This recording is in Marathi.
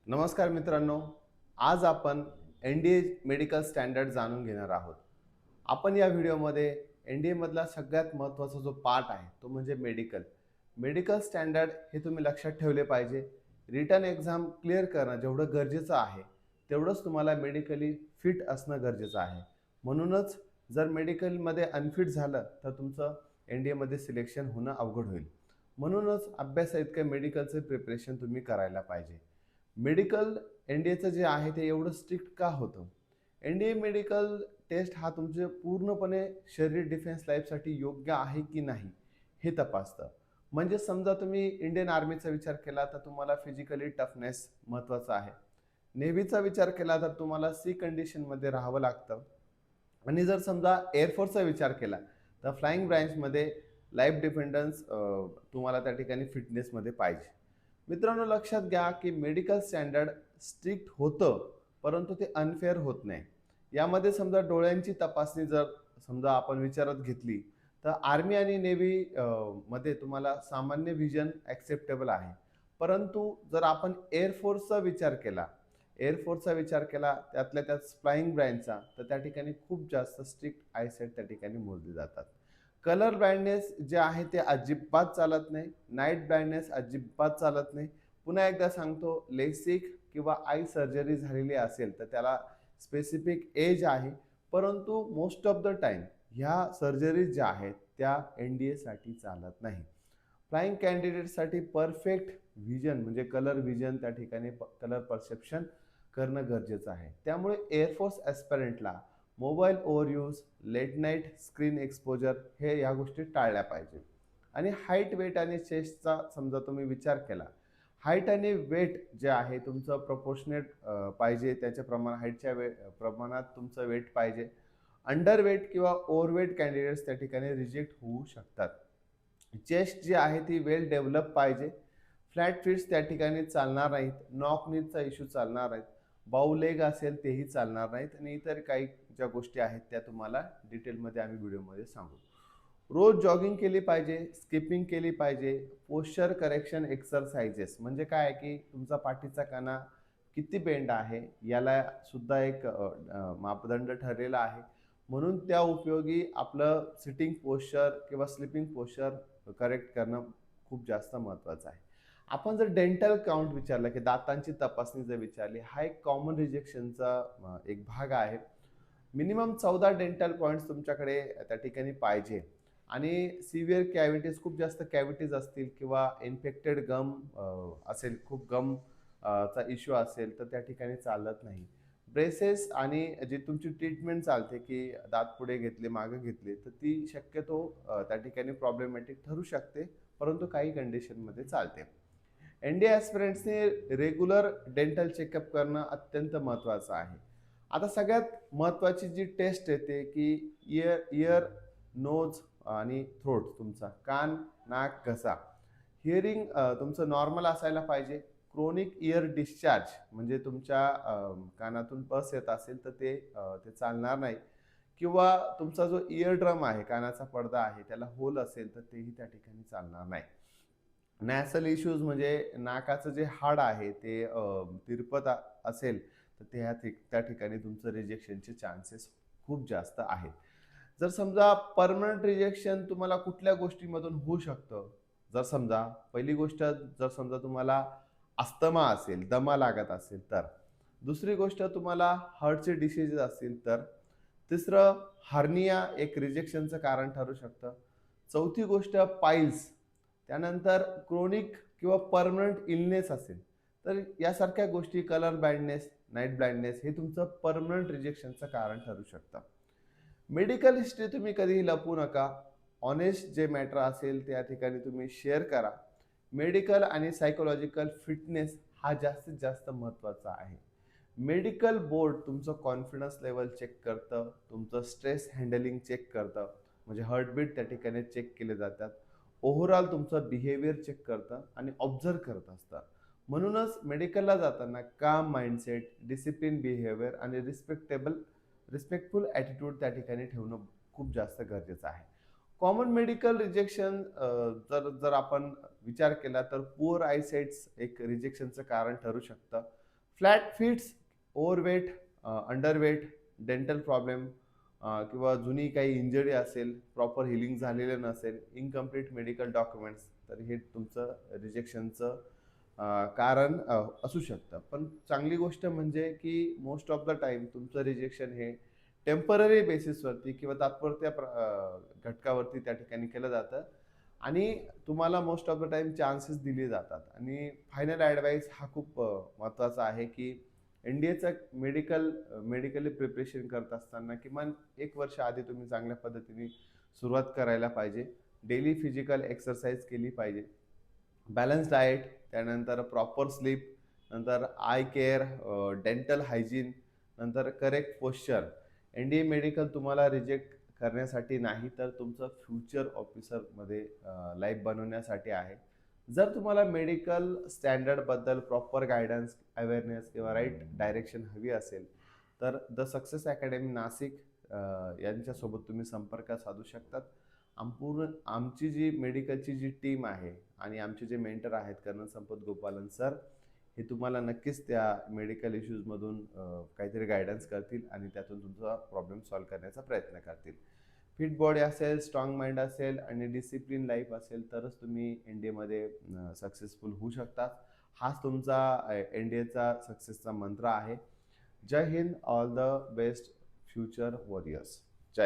नमस्कार मित्रांनो. आज आपण एन-डी-ए मेडिकल स्टँडर्ड जाणून घेणार आहोत. आपण या व्हिडिओमध्ये एन-डी-एमधला सगळ्यात महत्त्वाचा जो पार्ट आहे, तो म्हणजे मेडिकल. मेडिकल स्टँडर्ड हे तुम्ही लक्षात ठेवले पाहिजे. रिटन एक्झाम क्लिअर करणं जेवढं गरजेचं आहे, तेवढंच तुम्हाला मेडिकली फिट असणं गरजेचं आहे. म्हणूनच जर मेडिकलमध्ये अनफिट झालं, तर तुमचं एन-डी-एमध्ये सिलेक्शन होणं अवघड होईल. म्हणूनच अभ्यासाइतकं मेडिकलचं प्रिपरेशन तुम्ही करायला पाहिजे. मेडिकल एन-डी-एचं जे आहे ते एवढं स्ट्रिक्ट का होतं? एन-डी-ए मेडिकल टेस्ट हा तुमचे पूर्णपणे शरीर डिफेन्स लाईफसाठी योग्य आहे की नाही हे तपासतं. म्हणजे समजा तुम्ही इंडियन आर्मीचा विचार केला तर तुम्हाला फिजिकली टफनेस महत्त्वाचा आहे. नेव्हीचा विचार केला तर तुम्हाला सी कंडिशनमध्ये राहावं लागतं. आणि जर समजा एअरफोर्सचा विचार केला तर फ्लाइंग ब्रँचमध्ये लाईफ डिपेंडन्स तुम्हाला त्या ठिकाणी फिटनेसमध्ये पाहिजे. मित्रांनो लक्षात घ्या की मेडिकल स्टँडर्ड स्ट्रिक्ट होतं, परंतु ते अनफेअर होत नाही. यामध्ये समजा डोळ्यांची तपासणी जर समजा आपण विचारात घेतली, तर आर्मी आणि नेव्ही मध्ये तुम्हाला सामान्य व्हिजन ॲक्सेप्टेबल आहे. परंतु जर आपण एअर फोर्सचा विचार केला, त्यातल्या त्यात फ्लाइंग ब्रँचचा, तर त्या ठिकाणी खूप जास्त स्ट्रिक्ट आयसाईट त्या ठिकाणी मोजले जातात. कलर ब्लाइंडनेस जे आहे ते अजिबात चालत नाही. नाईट ब्लाइंडनेस अजिबात चालत नाही. पुन्हा एकदा सांगतो, लेसिक किंवा आय सर्जरी झालेली असेल तर त्याला स्पेसिफिक एज आहे. परंतु मोस्ट ऑफ द टाईम ह्या सर्जरीज ज्या आहेत त्या एन-डी-एसाठी चालत नाही. फ्लाइंग कॅन्डिडेटसाठी परफेक्ट व्हिजन म्हणजे कलर व्हिजन त्या ठिकाणी कलर परसेप्शन करणं गरजेचं आहे. त्यामुळे एअरफोर्स ॲस्पिरंटला mobile overuse, late night screen exposure हे या गोष्टी टाळल्या पाहिजे. आणि हाईट, वेट आणि चेस्टचा समजा तुम्ही विचार केला. हाईट आणि वेट जे आहे तुमचं प्रपोर्शनेट पाहिजे. त्याच्या हाईटच्या प्रमाणात तुमचं वेट पाहिजे. अंडरवेट किंवा ओव्हरवेट कॅन्डिडेट्स त्या ठिकाणी रिजेक्ट होऊ शकतात. चेस्ट जी आहे ती वेल डेव्हलप पाहिजे. फ्लॅट फिट्स त्या ठिकाणी चालणार नाहीत. नॉक नीचा इश्यू चालणार नाहीत. बाऊ लेग असेल तेही चालणार नाहीत आणि इतर काही ज्या गोष्टी आहेत त्या तुम्हाला डिटेलमध्ये आम्ही व्हिडिओमध्ये सांगू. रोज जॉगिंग केली पाहिजे, स्किपिंग केली पाहिजे. पोश्चर करेक्शन एक्सरसाइजेस म्हणजे काय आहे की तुमचा पाठीचा कणा किती बेंड आहे याला सुद्धा एक मापदंड ठरलेला आहे. म्हणून त्या उपयोगी आपलं सिटिंग पोश्चर किंवा स्लीपिंग पोश्चर करेक्ट करणं खूप जास्त महत्त्वाचं आहे. आपण जर डेंटल काउंट विचारलं की दातांची तपासणी जर विचारली, हा एक कॉमन रिजेक्शनचा एक भाग आहे. मिनिमम 14 डेंटल पॉइंट्स तुमच्याकडे त्या ठिकाणी पाहिजे. आणि सिव्हिअर कॅव्हिटीज, खूप जास्त कॅव्हिटीज असतील किंवा इन्फेक्टेड गम असेल, खूप गम चा इश्यू असेल तर त्या ठिकाणी चालत नाही. ब्रेसेस आणि जी तुमची ट्रीटमेंट चालते की दात पुढे घेतले, मागे घेतले, तर ती शक्यतो त्या ठिकाणी प्रॉब्लेमॅटिक ठरू शकते, परंतु काही कंडिशनमध्ये चालते. एन-डी ॲस्पिरंट्सने रेग्युलर डेंटल चेकअप करणं अत्यंत महत्त्वाचं आहे. आता सगळ्यात महत्त्वाची जी टेस्ट येते की इयर इयर, नोज आणि थ्रोट, तुमचा कान, नाक, घसा. हिअरिंग तुमचं नॉर्मल असायला पाहिजे. क्रोनिक इयर डिस्चार्ज म्हणजे तुमच्या कानातून पस येत असेल तर ते चालणार नाही. किंवा तुमचा जो इयर ड्रम आहे, कानाचा पडदा आहे, त्याला होल असेल तर तेही त्या ठिकाणी चालणार नाही. नॅसल इश्यूज म्हणजे नाकाचं जे हाड आहे ते तिरपत असेल तर त्या ठिकाणी तुमचं रिजेक्शनचे चान्सेस खूप जास्त आहेत. जर समजा परमनंट रिजेक्शन तुम्हाला कुठल्या गोष्टीमधून होऊ शकतं, जर समजा पहिली गोष्ट, जर समजा तुम्हाला अस्थमा असेल, दमा लागत असेल तर. दुसरी गोष्ट तुम्हाला हार्टचे डिसीज असतील तर. तिसरं हार्निया एक रिजेक्शनचं कारण ठरू शकतं. चौथी गोष्ट पाईल्स. त्यानंतर क्रोनिक किंवा पर्मनंट इलनेस असेल, तर यासारख्या गोष्टी, कलर ब्लाइंडनेस, नाईट ब्लाइंडनेस हे तुमचं पर्मनंट रिजेक्शनचं कारण ठरू शकतं. मेडिकल हिस्ट्री तुम्ही कधीही लपवू नका. ऑनेस्ट जे मॅटर असेल त्या ठिकाणी तुम्ही शेअर करा. मेडिकल आणि सायकोलॉजिकल फिटनेस हा जास्तीत जास्त महत्त्वाचा आहे. मेडिकल बोर्ड तुमचं कॉन्फिडन्स लेवल चेक करतं, तुमचं स्ट्रेस हँडलिंग चेक करतं, म्हणजे हार्टबीट त्या ठिकाणी चेक केले जातात. ओव्हरऑल तुमचं बिहेवियर चेक करतं आणि ऑब्झर्व्ह करत असतं. म्हणूनच मेडिकलला जाताना काम माइंडसेट, डिसिप्लिन बिहेवियर आणि रिस्पेक्टफुल ॲटिट्यूड त्या ठिकाणी ठेवणं खूप जास्त गरजेचं आहे. कॉमन मेडिकल रिजेक्शन जर जर आपण विचार केला तर पुअर आयसाइट्स एक रिजेक्शनचं कारण ठरू शकतं. Flat fits, overweight, underweight, dental problem किंवा जुनी काही इंजरी असेल, प्रॉपर हिलिंग झालेलं नसेल, इनकम्प्लीट मेडिकल डॉक्युमेंट्स, तर हे तुमचं रिजेक्शनचं कारण असू शकतं. पण चांगली गोष्ट म्हणजे की मोस्ट ऑफ द टाईम तुमचं रिजेक्शन हे टेम्पररी बेसिसवरती किंवा तात्पुरत्या घटकावरती त्या ठिकाणी केलं जातं आणि तुम्हाला most of the time chances दिले जातात. आणि फायनल ॲडवाईस हा खूप महत्त्वाचा आहे की एन-डी-एचं मेडिकली प्रिपरेशन करत असताना किमान 1 वर्ष आधी तुम्ही चांगल्या पद्धतीने सुरुवात करायला पाहिजे. डेली फिजिकल एक्सरसाइज केली पाहिजे. बॅलन्स डाएट, त्यानंतर प्रॉपर स्लीप, नंतर आय केअर, डेंटल हायजीन, नंतर करेक्ट पोश्चर. एन-डी-ए मेडिकल तुम्हाला रिजेक्ट करण्यासाठी नाही, तर तुमचं फ्युचर ऑफिसरमध्ये लाईफ बनवण्यासाठी आहे. जर तुम्हाला मेडिकल स्टँडर्डबद्दल प्रॉपर गाईडन्स, अवेअरनेस किंवा राईट डायरेक्शन हवी असेल, तर द सक्सेस अकॅडमी नाशिक यांच्यासोबत तुम्ही संपर्क साधू शकतात. आमची जी मेडिकलची जी टीम आहे आणि आमचे जे मेंटर आहेत कर्नल संपत गोपालन सर, हे तुम्हाला नक्कीच त्या मेडिकल इश्यूजमधून काहीतरी गाईडन्स करतील आणि त्यातून तुमचा प्रॉब्लेम सॉल्व्ह करण्याचा प्रयत्न करतील. फिट बॉडी असेल, स्ट्रॉंग माइंड असेल आणि डिसिप्लिन लाईफ असेल तरच तुम्ही एन-डी-एमध्ये सक्सेसफुल होऊ शकता. हाच तुमचा एन-डी-एचा सक्सेसचा मंत्र आहे. जय हिंद, all the best future warriors.